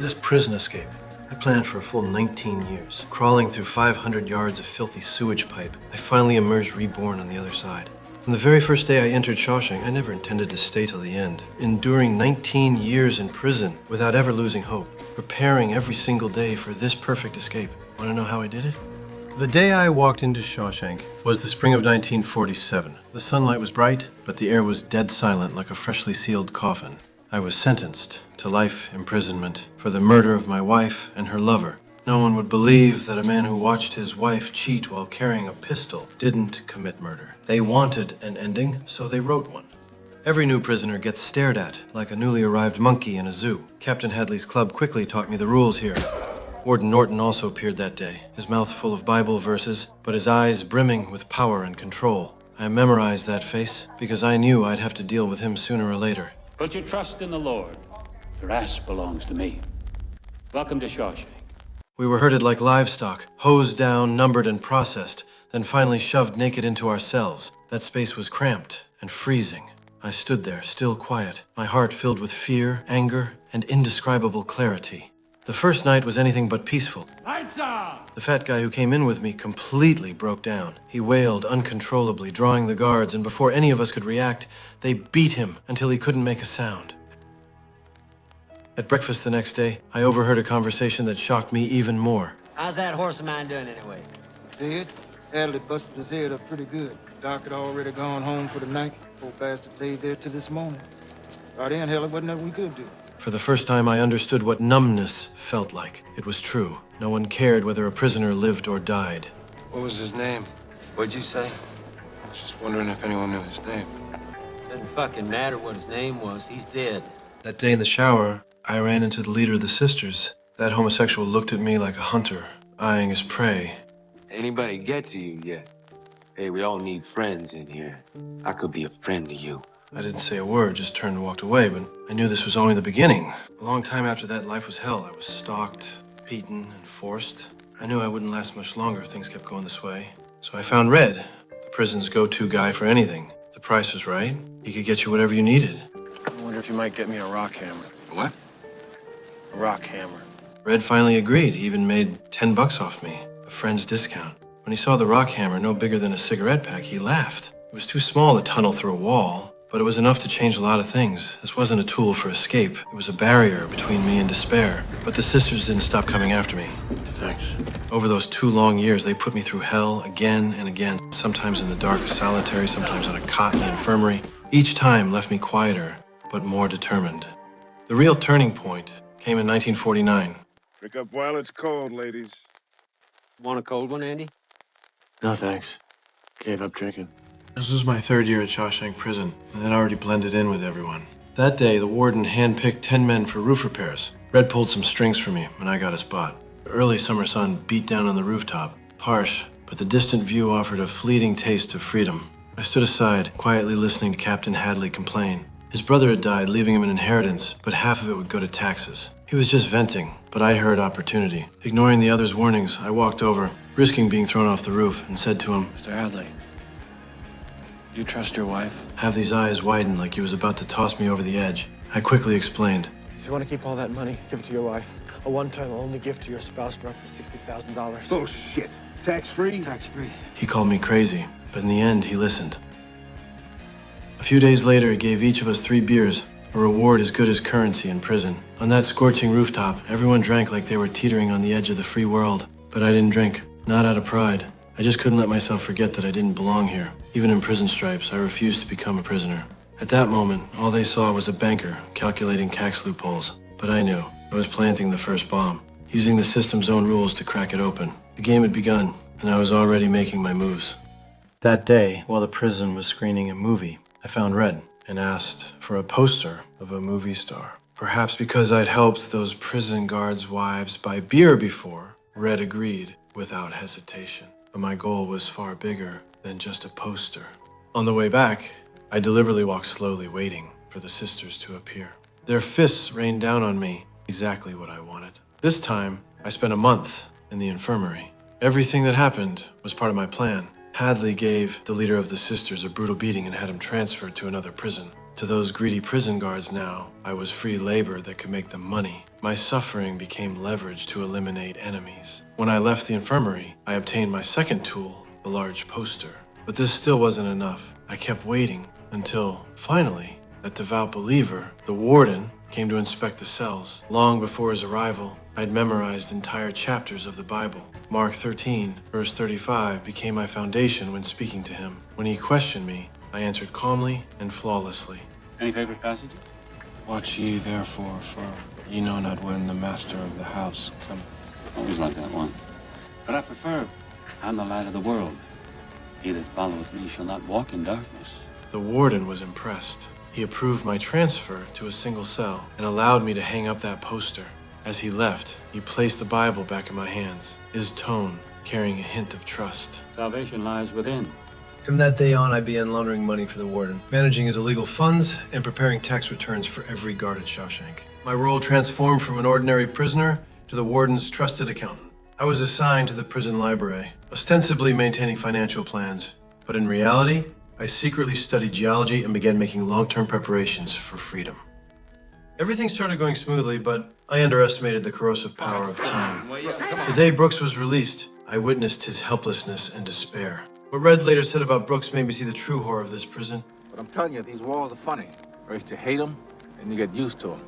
This prison escape, I planned for a full 19 years. Crawling through 500 yards of filthy sewage pipe, I finally emerged reborn on the other side. From the very first day I entered Shawshank, I never intended to stay till the end. Enduring 19 years in prison without ever losing hope. Preparing every single day for this perfect escape. Want to know how I did it? The day I walked into Shawshank was the spring of 1947. The sunlight was bright, but the air was dead silent like a freshly sealed coffin. I was sentenced to life imprisonment for the murder of my wife and her lover. No one would believe that a man who watched his wife cheat while carrying a pistol didn't commit murder. They wanted an ending, so they wrote one. Every new prisoner gets stared at like a newly arrived monkey in a zoo. Captain Hadley's club quickly taught me the rules here. Warden Norton also appeared that day, his mouth full of Bible verses, but his eyes brimming with power and control. I memorized that face because I knew I'd have to deal with him sooner or later. Put your trust in the Lord. Your ass belongs to me. Welcome to Shawshank. We were herded like livestock, hosed down, numbered, and processed, then finally shoved naked into our cells. That space was cramped and freezing. I stood there, still quiet, my heart filled with fear, anger, and indescribable clarity. The first night was anything but peaceful. Lights on! The fat guy who came in with me completely broke down. He wailed uncontrollably, drawing the guards, and before any of us could react, they beat him until he couldn't make a sound. At breakfast the next day, I overheard a conversation that shocked me even more. How's that horse of mine doing anyway? Dead. Hadley busted his head up pretty good. Doc had already gone home for the night. Poor bastard laid there till this morning. Right in, hell, it wasn't nothing we could do. For the first time, I understood what numbness felt like. It was true. No one cared whether a prisoner lived or died. What was his name? What'd you say? I was just wondering if anyone knew his name. Doesn't fucking matter what his name was. He's dead. That day in the shower, I ran into the leader of the sisters. That homosexual looked at me like a hunter, eyeing his prey. Anybody get to you yet? Hey, we all need friends in here. I could be a friend to you. I didn't say a word, just turned and walked away, but I knew this was only the beginning. A long time after that, life was hell. I was stalked, beaten, and forced. I knew I wouldn't last much longer if things kept going this way. So I found Red, the prison's go-to guy for anything. If the price was right, he could get you whatever you needed. I wonder if you might get me a rock hammer. What? A rock hammer. Red finally agreed. He even made $10 off me, a friend's discount. When he saw the rock hammer, no bigger than a cigarette pack, he laughed. It was too small to tunnel through a wall. But it was enough to change a lot of things. This wasn't a tool for escape. It was a barrier between me and despair. But the sisters didn't stop coming after me. Thanks. Over those 2 long years, they put me through hell again and again. Sometimes in the dark solitary, sometimes on a cot in the infirmary. Each time left me quieter, but more determined. The real turning point came in 1949. Pick up while it's cold, ladies. Want a cold one, Andy? No, thanks. Gave up drinking. This was my 3rd year at Shawshank Prison, and I'd already blended in with everyone. That day, the warden handpicked 10 men for roof repairs. Red pulled some strings for me, and I got a spot. The early summer sun beat down on the rooftop. Harsh, but the distant view offered a fleeting taste of freedom. I stood aside, quietly listening to Captain Hadley complain. His brother had died, leaving him an inheritance, but half of it would go to taxes. He was just venting, but I heard opportunity. Ignoring the others' warnings, I walked over, risking being thrown off the roof, and said to him, Mr. Hadley, you trust your wife? Hadley's eyes widened like he was about to toss me over the edge. I quickly explained. If you want to keep all that money, give it to your wife. A one-time only gift to your spouse for up to $60,000. Bullshit. Tax-free? Tax-free. He called me crazy, but in the end, he listened. A few days later, he gave each of us 3 beers, a reward as good as currency in prison. On that scorching rooftop, everyone drank like they were teetering on the edge of the free world. But I didn't drink, not out of pride. I just couldn't let myself forget that I didn't belong here. Even in prison stripes, I refused to become a prisoner. At that moment, all they saw was a banker calculating tax loopholes. But I knew. I was planting the first bomb, using the system's own rules to crack it open. The game had begun, and I was already making my moves. That day, while the prison was screening a movie, I found Red and asked for a poster of a movie star. Perhaps because I'd helped those prison guards' wives buy beer before, Red agreed without hesitation. But my goal was far bigger than just a poster. On the way back, I deliberately walked slowly, waiting for the sisters to appear. Their fists rained down on me, exactly what I wanted. This time, I spent a month in the infirmary. Everything that happened was part of my plan. Hadley gave the leader of the sisters a brutal beating and had him transferred to another prison. To those greedy prison guards now, I was free labor that could make them money. My suffering became leverage to eliminate enemies. When I left the infirmary, I obtained my second tool, the large poster. But this still wasn't enough. I kept waiting until, finally, that devout believer, the warden, came to inspect the cells. Long before his arrival, I'd memorized entire chapters of the Bible. Mark 13, verse 35 became my foundation when speaking to him. When he questioned me, I answered calmly and flawlessly. Any favorite passages? Watch ye therefore, for ye know not when the master of the house cometh. Always like that one. But I prefer, I'm the light of the world. He that followeth me shall not walk in darkness. The warden was impressed. He approved my transfer to a single cell and allowed me to hang up that poster. As he left, he placed the Bible back in my hands, his tone carrying a hint of trust. Salvation lies within. From that day on, I began laundering money for the warden, managing his illegal funds and preparing tax returns for every guard at Shawshank. My role transformed from an ordinary prisoner to the warden's trusted accountant. I was assigned to the prison library, ostensibly maintaining financial plans, but in reality, I secretly studied geology and began making long-term preparations for freedom. Everything started going smoothly, but I underestimated the corrosive power of time. The day Brooks was released, I witnessed his helplessness and despair. What Red later said about Brooks made me see the true horror of this prison. But I'm telling you, these walls are funny. First you hate them, and you get used to them.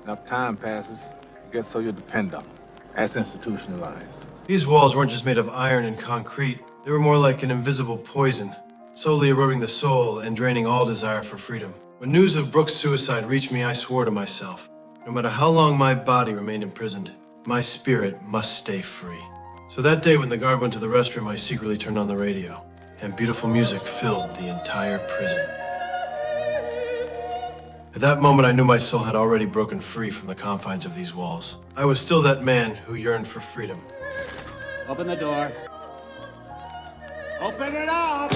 Enough time passes, you get so you depend on them. That's institutionalized. These walls weren't just made of iron and concrete. They were more like an invisible poison, slowly eroding the soul and draining all desire for freedom. When news of Brooks' suicide reached me, I swore to myself, no matter how long my body remained imprisoned, my spirit must stay free. So that day when the guard went to the restroom, I secretly turned on the radio, and beautiful music filled the entire prison. At that moment, I knew my soul had already broken free from the confines of these walls. I was still that man who yearned for freedom. Open the door. Open it up!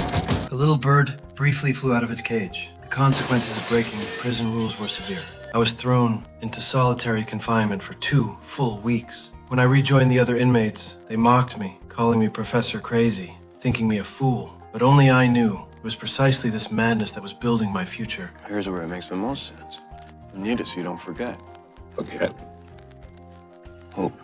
The little bird briefly flew out of its cage. The consequences of breaking the prison rules were severe. I was thrown into solitary confinement for 2 full weeks. When I rejoined the other inmates, they mocked me, calling me Professor Crazy, thinking me a fool. But only I knew it was precisely this madness that was building my future. Here's where it makes the most sense. You need it so you don't forget. Forget. Hope.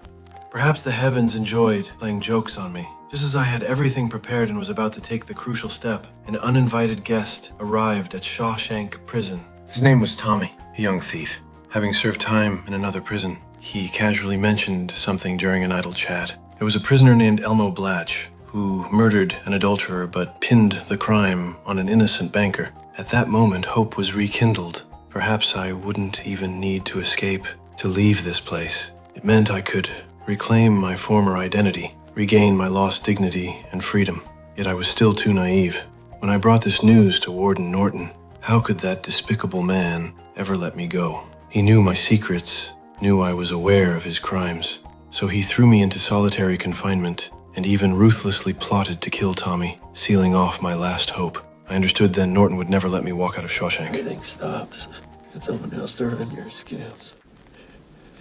Perhaps the heavens enjoyed playing jokes on me. Just as I had everything prepared and was about to take the crucial step, an uninvited guest arrived at Shawshank Prison. His name was Tommy, a young thief. Having served time in another prison, he casually mentioned something during an idle chat. There was a prisoner named Elmo Blatch who murdered an adulterer but pinned the crime on an innocent banker. At that moment, hope was rekindled. Perhaps I wouldn't even need to escape to leave this place. It meant I could reclaim my former identity, regain my lost dignity and freedom. Yet I was still too naive. When I brought this news to Warden Norton, how could that despicable man ever let me go? He knew my secrets, knew I was aware of his crimes, so he threw me into solitary confinement and even ruthlessly plotted to kill Tommy, sealing off my last hope. I understood then Norton would never let me walk out of Shawshank. Everything stops. Get someone else to run your scales.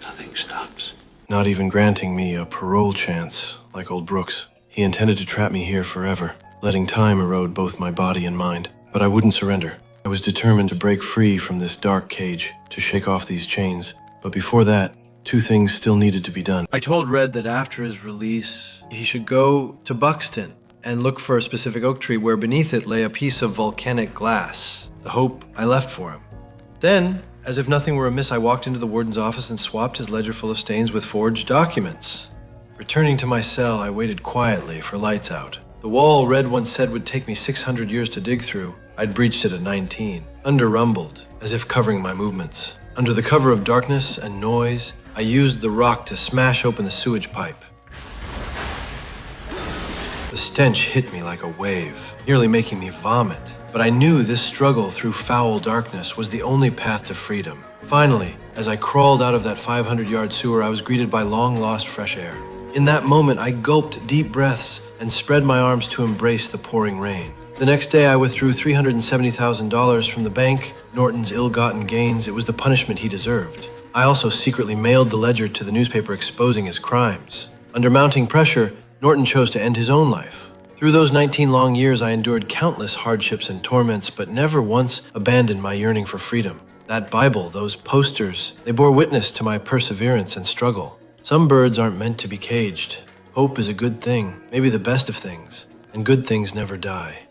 Nothing stops. Not even granting me a parole chance like old Brooks. He intended to trap me here forever, letting time erode both my body and mind. But I wouldn't surrender. I was determined to break free from this dark cage, to shake off these chains. But before that, 2 things still needed to be done. I told Red that after his release, he should go to Buxton and look for a specific oak tree where beneath it lay a piece of volcanic glass, the hope I left for him. Then, as if nothing were amiss, I walked into the warden's office and swapped his ledger full of stains with forged documents. Returning to my cell, I waited quietly for lights out. The wall Red once said would take me 600 years to dig through, I'd breached it at 19, under-rumbled, as if covering my movements. Under the cover of darkness and noise, I used the rock to smash open the sewage pipe. The stench hit me like a wave, nearly making me vomit. But I knew this struggle through foul darkness was the only path to freedom. Finally, as I crawled out of that 500-yard sewer, I was greeted by long-lost fresh air. In that moment, I gulped deep breaths and spread my arms to embrace the pouring rain. The next day, I withdrew $370,000 from the bank, Norton's ill-gotten gains. It was the punishment he deserved. I also secretly mailed the ledger to the newspaper exposing his crimes. Under mounting pressure, Norton chose to end his own life. Through those 19 long years, I endured countless hardships and torments, but never once abandoned my yearning for freedom. That Bible, those posters, they bore witness to my perseverance and struggle. Some birds aren't meant to be caged. Hope is a good thing, maybe the best of things, and good things never die.